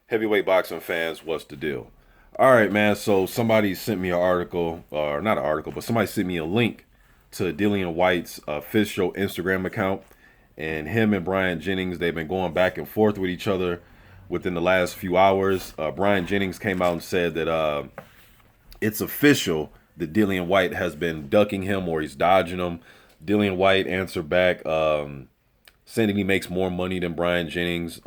Heavyweight boxing fans, what's the deal? All right, man. So somebody sent me an article, or not an article, but somebody sent me a link to Dillian Whyte's official Instagram account, and him and Bryant Jennings, they've been going back and forth with each other within the last few hours. Bryant Jennings came out and said that it's official that Dillian Whyte has been ducking him or he's dodging him. Dillian Whyte answered back, saying that he makes more money than Bryant Jennings.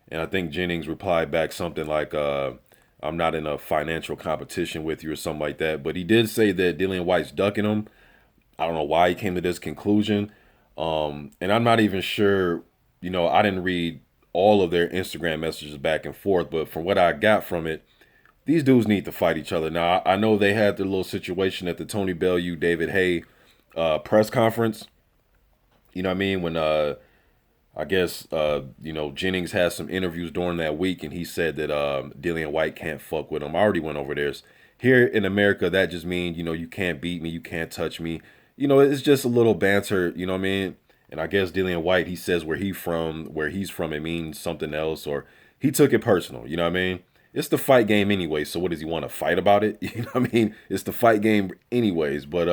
And I think Jennings replied back something like, I'm not in a financial competition with you or something like that. But he did say that Dillian Whyte's ducking him. I don't know why he came to this conclusion. And I'm not even sure, I didn't read all of their Instagram messages back and forth, but from what I got from it, these dudes need to fight each other. Now, I know they had their little situation at the Tony Bellew, David Hay press conference. You know what I mean? When I guess Jennings has some interviews during that week, and he said that Dillian Whyte can't fuck with him. I already went over this. Here in America, that just means you can't beat me, you can't touch me. It's just a little banter. You know what I mean? And I guess Dillian Whyte, he says where he's from, it means something else, or he took it personal. You know what I mean? It's the fight game anyway. So what does he want to fight about it? You know what I mean? It's the fight game anyways. But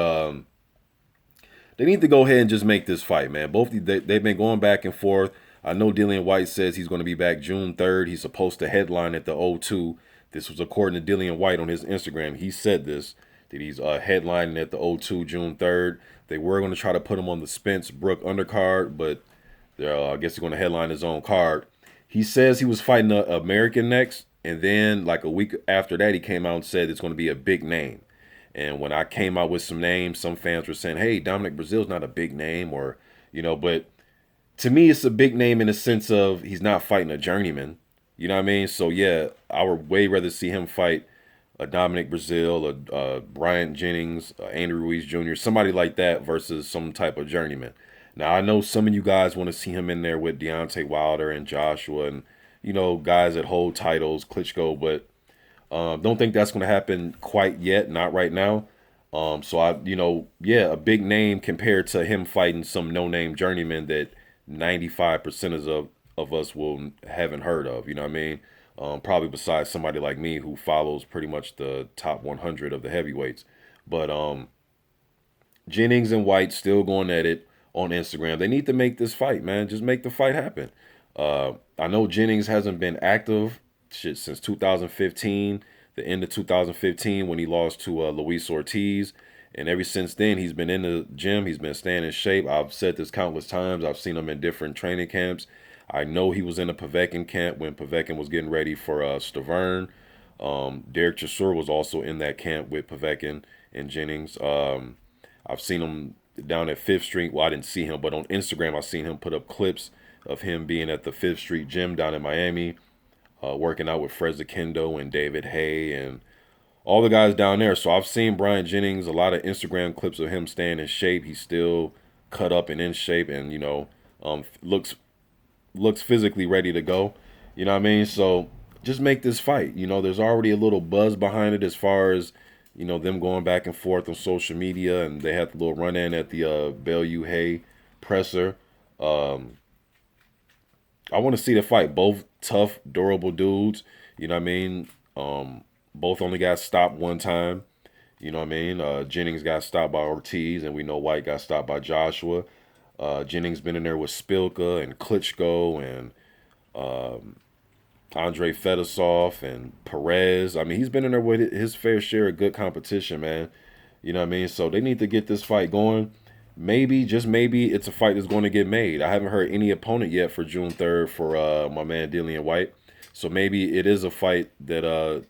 they need to go ahead and just make this fight, man. They've been going back and forth. I know Dillian Whyte says he's going to be back June 3rd. He's supposed to headline at the O2. This was according to Dillian Whyte on his Instagram. He said this, that he's headlining at the O2 June 3rd. They were going to try to put him on the Spence Brook undercard, but I guess he's going to headline his own card. He says he was fighting an American next, and then like a week after that, he came out and said it's going to be a big name. And when I came out with some names, some fans were saying, "Hey, Dominic Brazil's not a big name," or but to me, it's a big name in the sense of he's not fighting a journeyman. You know what I mean? So yeah, I would way rather see him fight a Dominic Brazil, a Bryant Jennings, Andrew Ruiz Jr., somebody like that versus some type of journeyman. Now I know some of you guys want to see him in there with Deontay Wilder and Joshua and guys that hold titles, Klitschko, but don't think that's going to happen quite yet, not right now. So yeah, a big name compared to him fighting some no-name journeyman that 95% of us will haven't heard of. You know what I mean? Probably besides somebody like me who follows pretty much the top 100 of the heavyweights. But Jennings and White still going at it on Instagram. They need to make this fight, man. Just make the fight happen. I know Jennings hasn't been active since 2015, the end of 2015 when he lost to Luis Ortiz. And ever since then, he's been in the gym. He's been staying in shape. I've said this countless times. I've seen him in different training camps. I know he was in a Povetkin camp when Povetkin was getting ready for Stavern. Derek Chisora was also in that camp with Povetkin and Jennings. I've seen him down at Fifth Street. Well, I didn't see him, but on Instagram, I've seen him put up clips of him being at the Fifth Street gym down in Miami, working out with Fred Kendo and David Hay and all the guys down there. So I've seen Bryant Jennings, a lot of Instagram clips of him staying in shape. He's still cut up and in shape, and looks physically ready to go. You know what I mean? So just make this fight. There's already a little buzz behind it as far as them going back and forth on social media, and they had the little run in at the Bellew Hay presser. I want to see the fight. Both tough, durable dudes. You know what I mean? Both only got stopped one time. You know what I mean? Jennings got stopped by Ortiz, and we know White got stopped by Joshua. Jennings been in there with Spilka and Klitschko and Andre Fedosov and Perez. I mean, he's been in there with his fair share of good competition, man. You know what I mean? So they need to get this fight going. Maybe, just maybe, it's a fight that's going to get made. I haven't heard any opponent yet for June 3rd for my man Dillian Whyte. So maybe it is a fight that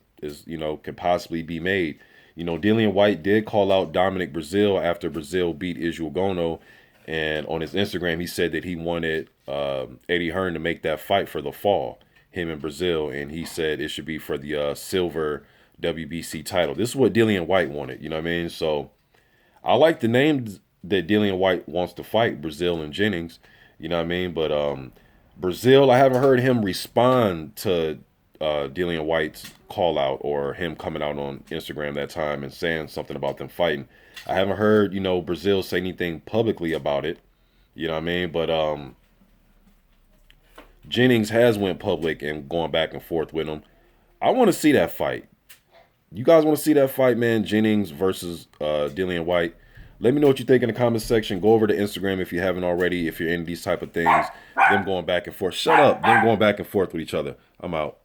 could possibly be made. Dillian Whyte did call out Dominic Brazil after Brazil beat Israel Gono. And on his Instagram, he said that he wanted Eddie Hearn to make that fight for the fall, him and Brazil. And he said it should be for the silver WBC title. This is what Dillian Whyte wanted. You know what I mean? So I like the names that Dillian Whyte wants to fight, Brazil and Jennings. You know what I mean? But Brazil, I haven't heard him respond to Dillian Whyte's call out or him coming out on Instagram that time and saying something about them fighting. I haven't heard, Brazil say anything publicly about it. You know what I mean? But Jennings has went public and going back and forth with him. I want to see that fight. You guys want to see that fight, man? Jennings versus Dillian Whyte. Let me know what you think in the comment section. Go over to Instagram if you haven't already. If you're into these type of things, them going back and forth. Shut up. Them going back and forth with each other. I'm out.